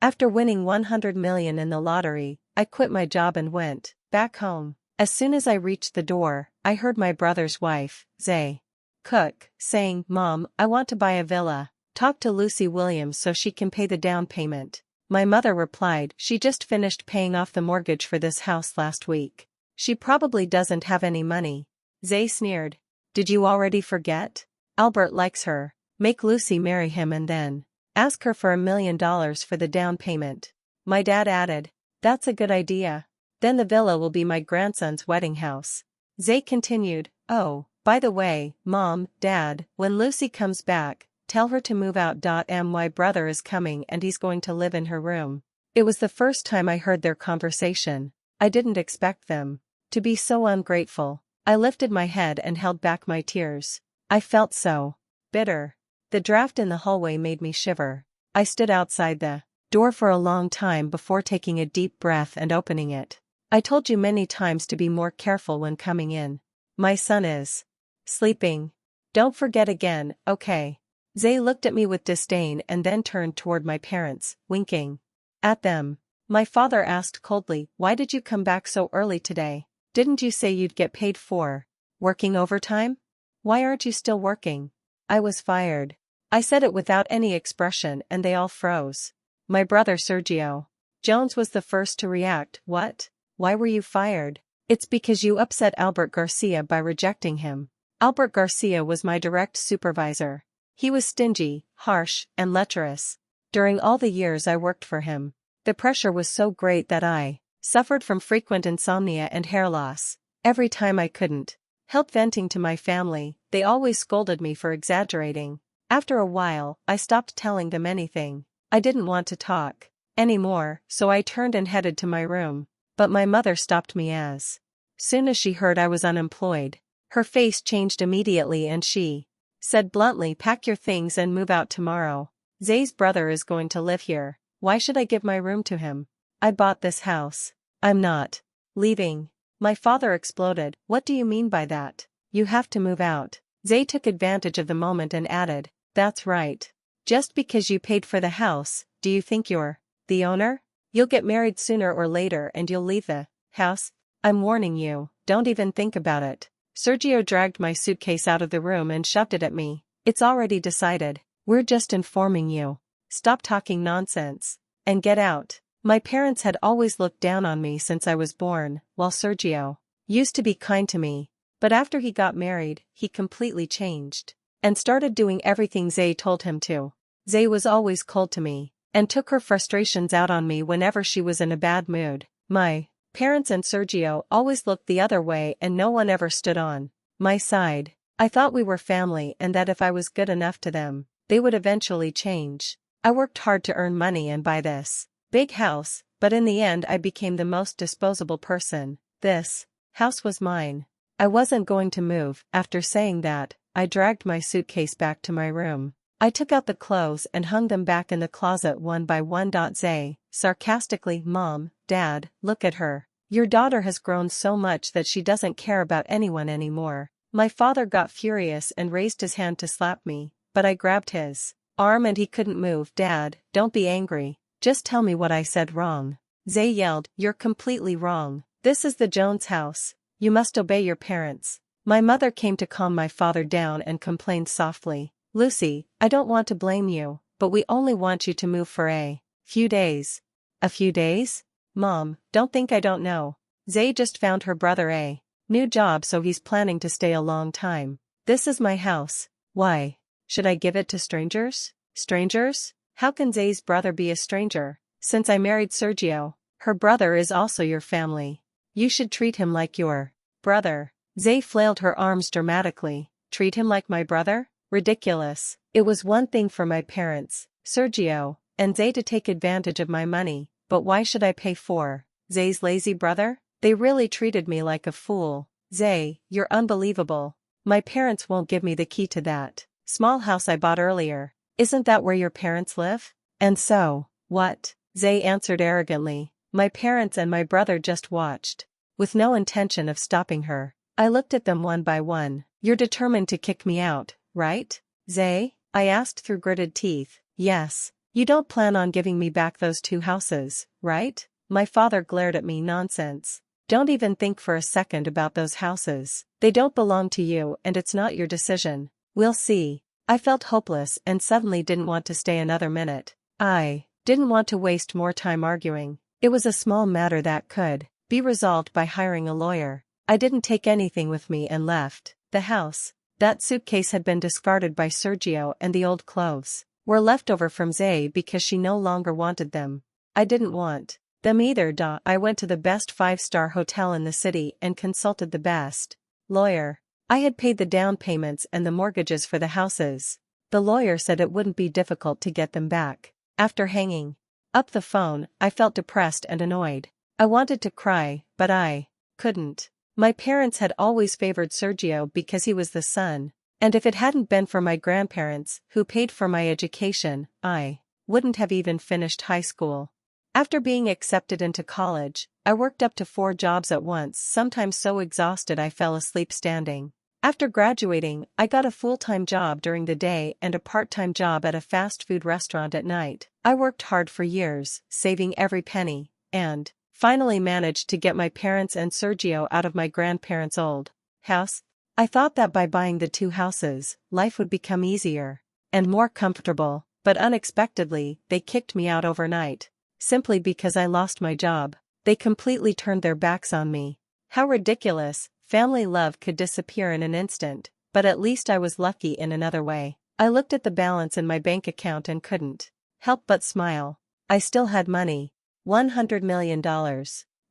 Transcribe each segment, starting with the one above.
After winning 100 million in the lottery, I quit my job and went back home. As soon as I reached the door, I heard my brother's wife, Zay Cook, saying, "Mom, I want to buy a villa. Talk to Lucy Williams so she can pay the down payment." My mother replied, "She just finished paying off the mortgage for this house last week. She probably doesn't have any money." Zay sneered. "Did you already forget? Albert likes her. Make Lucy marry him and then ask her for $1 million for the down payment." My dad added, "That's a good idea. Then the villa will be my grandson's wedding house." Zay continued, "Oh, by the way, Mom, Dad, when Lucy comes back, tell her to move out. My brother is coming and he's going to live in her room." It was the first time I heard their conversation. I didn't expect them to be so ungrateful. I lifted my head and held back my tears. I felt so bitter. The draft in the hallway made me shiver. I stood outside the door for a long time before taking a deep breath and opening it. "I told you many times to be more careful when coming in. My son is sleeping. Don't forget again, okay?" Zay looked at me with disdain and then turned toward my parents, winking at them. My father asked coldly, "Why did you come back so early today? Didn't you say you'd get paid for working overtime? Why aren't you still working?" "I was fired." I said it without any expression and they all froze. My brother Sergio Jones was the first to react. "What? Why were you fired?" "It's because you upset Albert Garcia by rejecting him." Albert Garcia was my direct supervisor. He was stingy, harsh, and lecherous. During all the years I worked for him, the pressure was so great that I suffered from frequent insomnia and hair loss. Every time I couldn't help venting to my family, they always scolded me for exaggerating. After a while, I stopped telling them anything. I didn't want to talk anymore, so I turned and headed to my room. But my mother stopped me as soon as she heard I was unemployed. Her face changed immediately and she said bluntly, "Pack your things and move out tomorrow. Zay's brother is going to live here. Why should I give my room to him? I bought this house. I'm not leaving." My father exploded. "What do you mean by that? You have to move out." Zay took advantage of the moment and added, "That's right. Just because you paid for the house, do you think you're the owner? You'll get married sooner or later and you'll leave the house. I'm warning you, don't even think about it." Sergio dragged my suitcase out of the room and shoved it at me. "It's already decided. We're just informing you. Stop talking nonsense and get out." My parents had always looked down on me since I was born, while Sergio used to be kind to me. But after he got married, he completely changed and started doing everything Zay told him to. Zay was always cold to me and took her frustrations out on me whenever she was in a bad mood. My parents and Sergio always looked the other way and no one ever stood on my side. I thought we were family and that if I was good enough to them, they would eventually change. I worked hard to earn money and buy this big house, but in the end I became the most disposable person. This house was mine. I wasn't going to move. After saying that, I dragged my suitcase back to my room. I took out the clothes and hung them back in the closet one by one. Zay sarcastically, "Mom, Dad, look at her. Your daughter has grown so much that she doesn't care about anyone anymore." My father got furious and raised his hand to slap me, but I grabbed his arm and he couldn't move. "Dad, don't be angry. Just tell me what I said wrong." Zay yelled, "You're completely wrong. This is the Jones house. You must obey your parents." My mother came to calm my father down and complained softly, "Lucy, I don't want to blame you, but we only want you to move for a few days." "A few days?" "Mom, don't think I don't know. Zay just found her brother a new job, so he's planning to stay a long time. This is my house. Why should I give it to strangers?" "Strangers? How can Zay's brother be a stranger? Since I married Sergio, her brother is also your family. You should treat him like your brother." Zay flailed her arms dramatically. "Treat him like my brother? Ridiculous." It was one thing for my parents, Sergio, and Zay to take advantage of my money, but why should I pay for Zay's lazy brother? They really treated me like a fool. "Zay, you're unbelievable. My parents won't give me the key to that small house I bought earlier. Isn't that where your parents live?" "And so, what?" Zay answered arrogantly. My parents and my brother just watched, with no intention of stopping her. I looked at them one by one. "You're determined to kick me out, right, Zay?" I asked through gritted teeth. "Yes, You don't plan on giving me back those 2 houses, right? My father glared at me. Nonsense. Don't even think for a second about those houses. They don't belong to you and it's not your decision. We'll see. I felt hopeless and suddenly didn't want to stay another minute. I didn't want to waste more time arguing. It was a small matter that could be resolved by hiring a lawyer. I didn't take anything with me and left the house. That suitcase had been discarded by Sergio and the old clothes were left over from Zay because she no longer wanted them. I didn't want them either. I went to the best 5-star hotel in the city and consulted the best lawyer. I had paid the down payments and the mortgages for the houses. The lawyer said it wouldn't be difficult to get them back. After hanging up the phone, I felt depressed and annoyed. I wanted to cry, but I couldn't. My parents had always favored Sergio because he was the son, and if it hadn't been for my grandparents, who paid for my education, I wouldn't have even finished high school. After being accepted into college, I worked up to 4 jobs at once, sometimes so exhausted I fell asleep standing. After graduating, I got a full-time job during the day and a part-time job at a fast food restaurant at night. I worked hard for years, saving every penny, and finally managed to get my parents and Sergio out of my grandparents' old house. I thought that by buying the 2 houses, life would become easier and more comfortable, but unexpectedly, they kicked me out overnight. Simply because I lost my job. They completely turned their backs on me. How ridiculous. Family love could disappear in an instant, but at least I was lucky in another way. I looked at the balance in my bank account and couldn't help but smile. I still had money. $100 million.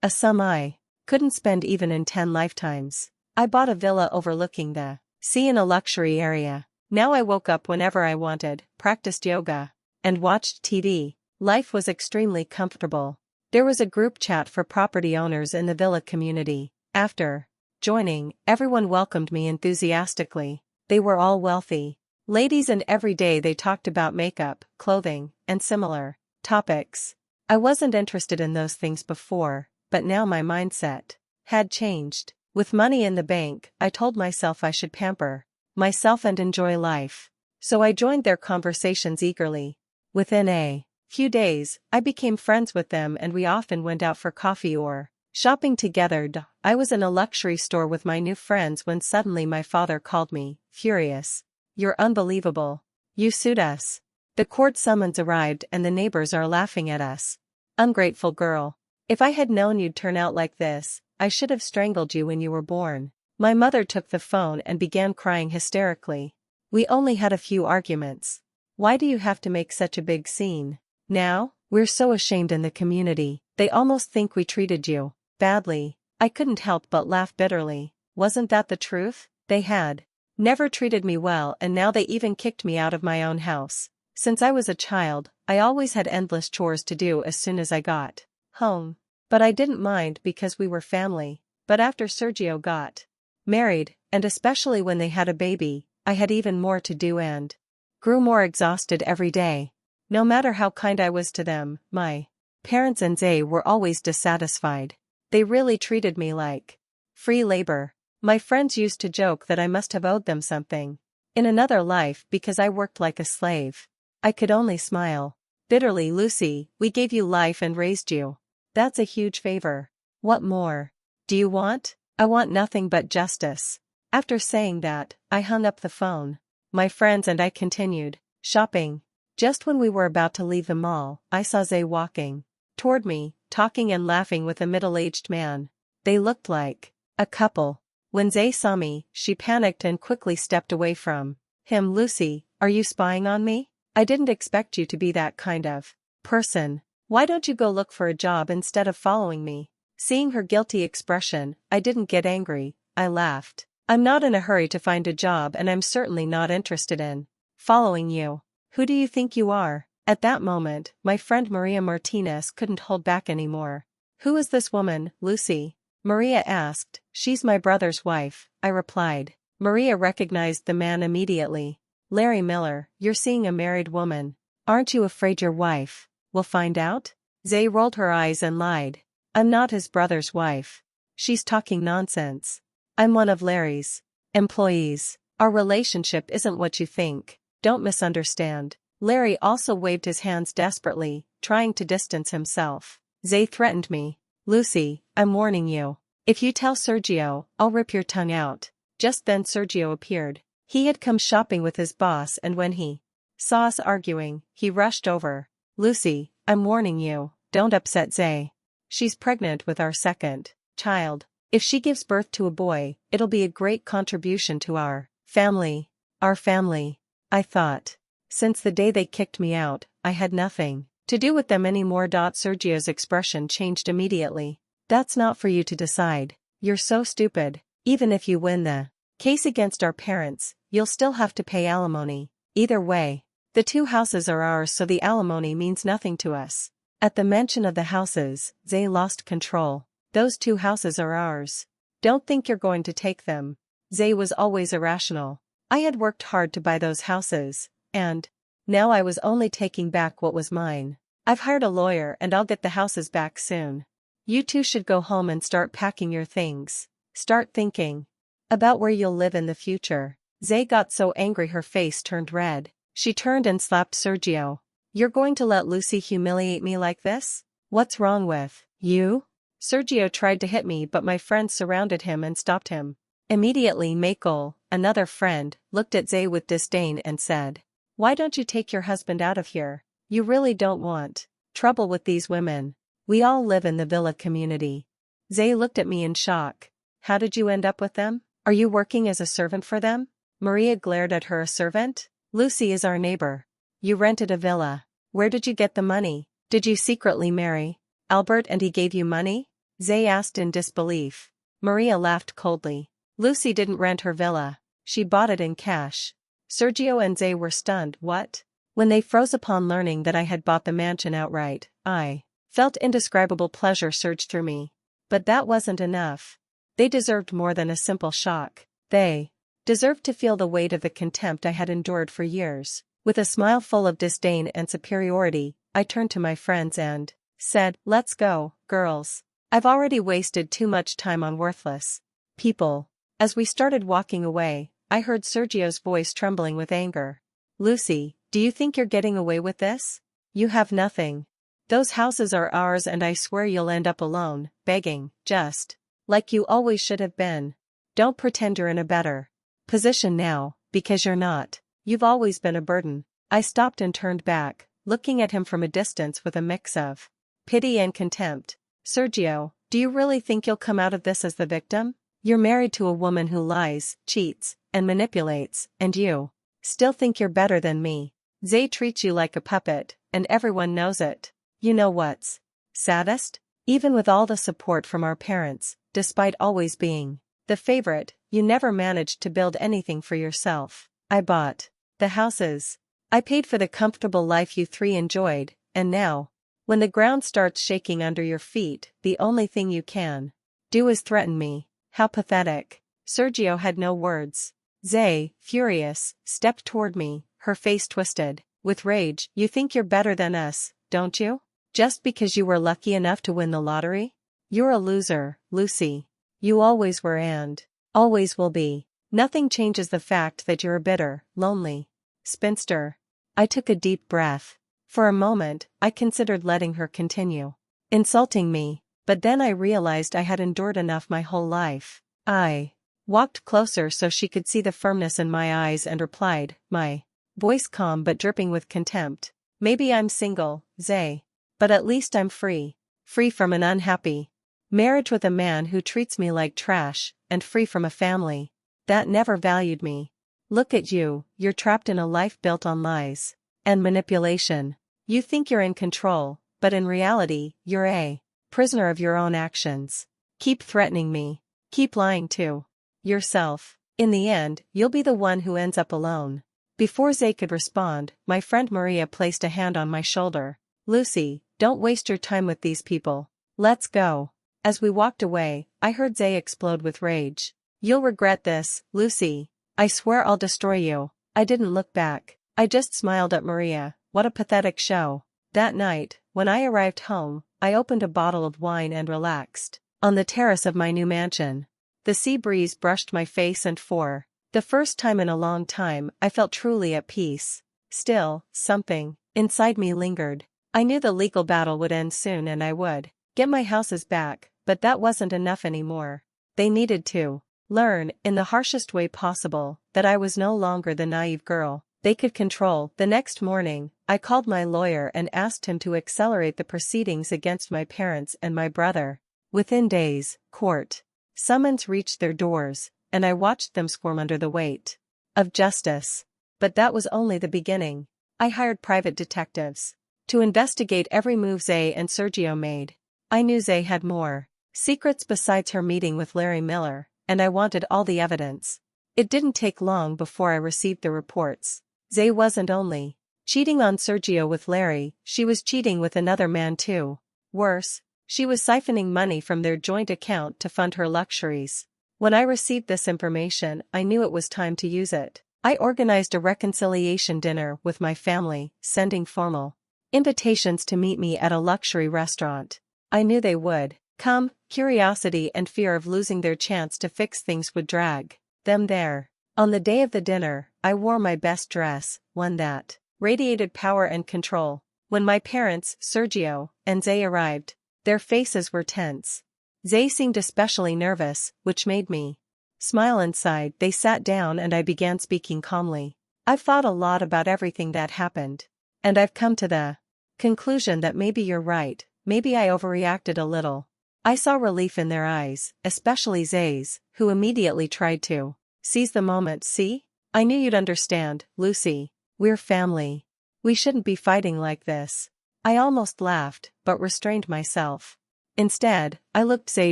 A sum I couldn't spend even in 10 lifetimes. I bought a villa overlooking the sea in a luxury area. Now I woke up whenever I wanted, practiced yoga, and watched TV. Life was extremely comfortable. There was a group chat for property owners in the villa community. After joining, everyone welcomed me enthusiastically. They were all wealthy ladies and every day they talked about makeup, clothing, and similar topics. I wasn't interested in those things before, but now my mindset had changed. With money in the bank, I told myself I should pamper myself and enjoy life. So I joined their conversations eagerly. Within a few days, I became friends with them and we often went out for coffee or shopping together. I was in a luxury store with my new friends when suddenly my father called me, furious. You're unbelievable. You sued us. The court summons arrived and the neighbors are laughing at us. Ungrateful girl. If I had known you'd turn out like this, I should have strangled you when you were born. My mother took the phone and began crying hysterically. We only had a few arguments. Why do you have to make such a big scene? Now, we're so ashamed in the community. They almost think we treated you badly. I couldn't help but laugh bitterly. Wasn't that the truth? They had never treated me well and now they even kicked me out of my own house. Since I was a child, I always had endless chores to do as soon as I got home. But I didn't mind because we were family. But after Sergio got married, and especially when they had a baby, I had even more to do and grew more exhausted every day. No matter how kind I was to them, my parents and Zay were always dissatisfied. They really treated me like free labor. My friends used to joke that I must have owed them something in another life because I worked like a slave. I could only smile bitterly. Lucy, we gave you life and raised you. That's a huge favor. What more do you want? I want nothing but justice. After saying that, I hung up the phone. My friends and I continued shopping. Just when we were about to leave the mall, I saw Zay walking toward me, talking and laughing with a middle-aged man. They looked like a couple. When Zay saw me, she panicked and quickly stepped away from him. Lucy, are you spying on me? I didn't expect you to be that kind of person. Why don't you go look for a job instead of following me? Seeing her guilty expression, I didn't get angry, I laughed. I'm not in a hurry to find a job and I'm certainly not interested in following you. Who do you think you are? At that moment, my friend Maria Martinez couldn't hold back anymore. Who is this woman, Lucy? Maria asked. She's my brother's wife, I replied. Maria recognized the man immediately. Larry Miller, you're seeing a married woman. Aren't you afraid your wife will find out? Zay rolled her eyes and lied. I'm not his brother's wife. She's talking nonsense. I'm one of Larry's employees. Our relationship isn't what you think. Don't misunderstand. Larry also waved his hands desperately, trying to distance himself. Zay threatened me. Lucy, I'm warning you. If you tell Sergio, I'll rip your tongue out. Just then Sergio appeared. He had come shopping with his boss, and when he saw us arguing, he rushed over. Lucy, I'm warning you, don't upset Zay. She's pregnant with our second child. If she gives birth to a boy, it'll be a great contribution to our family. Our family. I thought. Since the day they kicked me out, I had nothing to do with them anymore. Sergio's expression changed immediately. That's not for you to decide. You're so stupid. Even if you win the case against our parents, you'll still have to pay alimony. Either way, the 2 houses are ours, so the alimony means nothing to us. At the mention of the houses, Zay lost control. Those 2 houses are ours. Don't think you're going to take them. Zay was always irrational. I had worked hard to buy those houses, and now I was only taking back what was mine. I've hired a lawyer and I'll get the houses back soon. You 2 should go home and start packing your things. Start thinking about where you'll live in the future. Zay got so angry her face turned red. She turned and slapped Sergio. You're going to let Lucy humiliate me like this? What's wrong with you? Sergio tried to hit me, but my friends surrounded him and stopped him. Immediately Michael, another friend, looked at Zay with disdain and said, "Why don't you take your husband out of here? You really don't want trouble with these women. We all live in the villa community." Zay looked at me in shock. How did you end up with them? Are you working as a servant for them? Maria glared at her. A servant? Lucy is our neighbor. You rented a villa. Where did you get the money? Did you secretly marry Albert and he gave you money? Zay asked in disbelief. Maria laughed coldly. Lucy didn't rent her villa. She bought it in cash. Sergio and Zay were stunned. What? When they froze upon learning that I had bought the mansion outright, I felt indescribable pleasure surge through me. But that wasn't enough. They deserved more than a simple shock. They deserved to feel the weight of the contempt I had endured for years. With a smile full of disdain and superiority, I turned to my friends and said, "Let's go, girls. I've already wasted too much time on worthless people." As we started walking away, I heard Sergio's voice trembling with anger. Lucy, do you think you're getting away with this? You have nothing. Those houses are ours and I swear you'll end up alone, begging, just like you always should have been. Don't pretend you're in a better position now, because you're not. You've always been a burden. I stopped and turned back, looking at him from a distance with a mix of pity and contempt. Sergio, do you really think you'll come out of this as the victim? You're married to a woman who lies, cheats, and manipulates, and you still think you're better than me. Zay treats you like a puppet, and everyone knows it. You know what's saddest? Even with all the support from our parents, despite always being the favorite, you never managed to build anything for yourself. I bought the houses. I paid for the comfortable life you 3 enjoyed, and now, when the ground starts shaking under your feet, the only thing you can do is threaten me. How pathetic. Sergio had no words. Zay, furious, stepped toward me, her face twisted with rage. You think you're better than us, don't you? Just because you were lucky enough to win the lottery? You're a loser, Lucy. You always were and always will be. Nothing changes the fact that you're a bitter, lonely spinster. I took a deep breath. For a moment, I considered letting her continue insulting me, but then I realized I had endured enough my whole life. I walked closer so she could see the firmness in my eyes and replied, my voice calm but dripping with contempt. Maybe I'm single, Zay. But at least I'm free. Free from an unhappy marriage with a man who treats me like trash, and free from a family that never valued me. Look at you, you're trapped in a life built on lies and manipulation. You think you're in control, but in reality, you're a prisoner of your own actions. Keep threatening me. Keep lying to yourself. In the end, you'll be the one who ends up alone. Before Zay could respond, my friend Maria placed a hand on my shoulder. Lucy, don't waste your time with these people. Let's go. As we walked away, I heard Zay explode with rage. You'll regret this, Lucy. I swear I'll destroy you. I didn't look back. I just smiled at Maria. What a pathetic show. That night, when I arrived home, I opened a bottle of wine and relaxed on the terrace of my new mansion. The sea breeze brushed my face and for the first time in a long time, I felt truly at peace. Still, something inside me lingered. I knew the legal battle would end soon and I would get my houses back, but that wasn't enough anymore. They needed to learn, in the harshest way possible, that I was no longer the naive girl they could control. The next morning, I called my lawyer and asked him to accelerate the proceedings against my parents and my brother. Within days, court summons reached their doors, and I watched them squirm under the weight of justice. But that was only the beginning. I hired private detectives to investigate every move Zay and Sergio made. I knew Zay had more secrets besides her meeting with Larry Miller, and I wanted all the evidence. It didn't take long before I received the reports. Zay wasn't only cheating on Sergio with Larry, she was cheating with another man too. Worse, she was siphoning money from their joint account to fund her luxuries. When I received this information, I knew it was time to use it. I organized a reconciliation dinner with my family, sending formal invitations to meet me at a luxury restaurant. I knew they would come. Curiosity and fear of losing their chance to fix things would drag them there. On the day of the dinner, I wore my best dress, one that radiated power and control. When my parents, Sergio, and Zay arrived, their faces were tense. Zay seemed especially nervous, which made me smile inside. They sat down and I began speaking calmly. I've thought a lot about everything that happened. And I've come to the conclusion that maybe you're right, maybe I overreacted a little. I saw relief in their eyes, especially Zay's, who immediately tried to seize the moment. See? I knew you'd understand, Lucy. We're family. We shouldn't be fighting like this. I almost laughed, but restrained myself. Instead, I looked Zay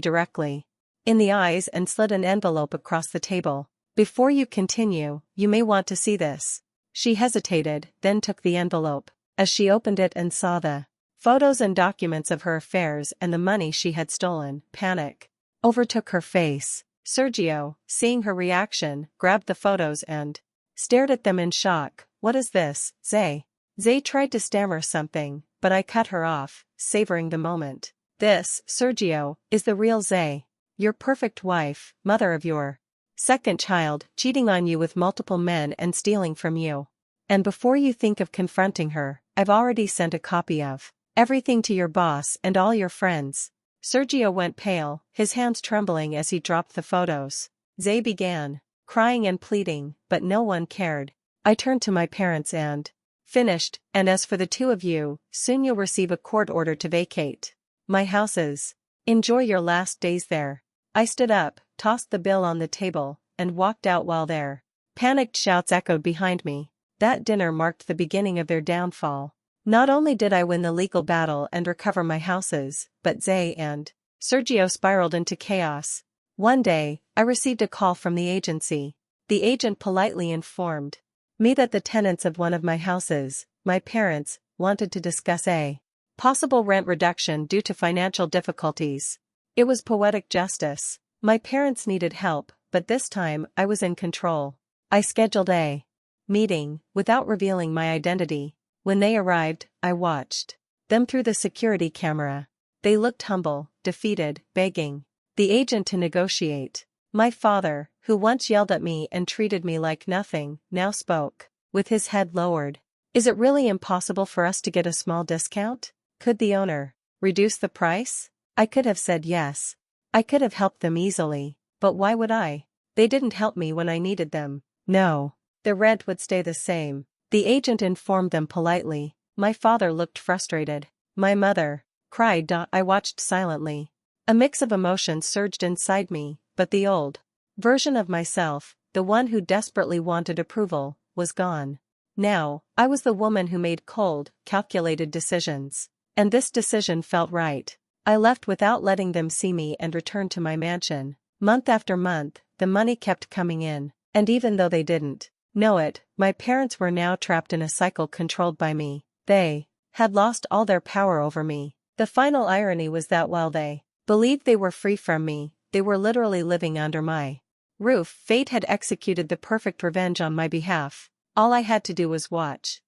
directly in the eyes and slid an envelope across the table. Before you continue, you may want to see this. She hesitated, then took the envelope. As she opened it and saw the photos and documents of her affairs and the money she had stolen, panic overtook her face. Sergio, seeing her reaction, grabbed the photos and stared at them in shock. What is this, Zay? Zay tried to stammer something, but I cut her off, savoring the moment. This, Sergio, is the real Zay. Your perfect wife, mother of your second child, cheating on you with multiple men and stealing from you. And before you think of confronting her, I've already sent a copy of everything to your boss and all your friends. Sergio went pale, his hands trembling as he dropped the photos. Zay began crying and pleading, but no one cared. I turned to my parents and finished, and as for the two of you, soon you'll receive a court order to vacate my houses. Enjoy your last days there. I stood up, tossed the bill on the table, and walked out while their panicked shouts echoed behind me. That dinner marked the beginning of their downfall. Not only did I win the legal battle and recover my houses, but Zay and Sergio spiraled into chaos. One day, I received a call from the agency. The agent politely informed me that the tenants of one of my houses, my parents, wanted to discuss a possible rent reduction due to financial difficulties. It was poetic justice. My parents needed help, but this time I was in control. I scheduled a meeting, without revealing my identity. When they arrived, I watched them through the security camera. They looked humble, defeated, begging the agent to negotiate. My father, who once yelled at me and treated me like nothing, now spoke, with his head lowered. Is it really impossible for us to get a small discount? Could the owner reduce the price? I could have said yes. I could have helped them easily, but why would I? They didn't help me when I needed them. No. The rent would stay the same. The agent informed them politely. My father looked frustrated. My mother cried. I watched silently. A mix of emotions surged inside me, but the old version of myself, the one who desperately wanted approval, was gone. Now, I was the woman who made cold, calculated decisions. And this decision felt right. I left without letting them see me and returned to my mansion. Month after month, the money kept coming in, and even though they didn't know it, my parents were now trapped in a cycle controlled by me. They had lost all their power over me. The final irony was that while they believed they were free from me, they were literally living under my roof. Fate had executed the perfect revenge on my behalf. All I had to do was watch.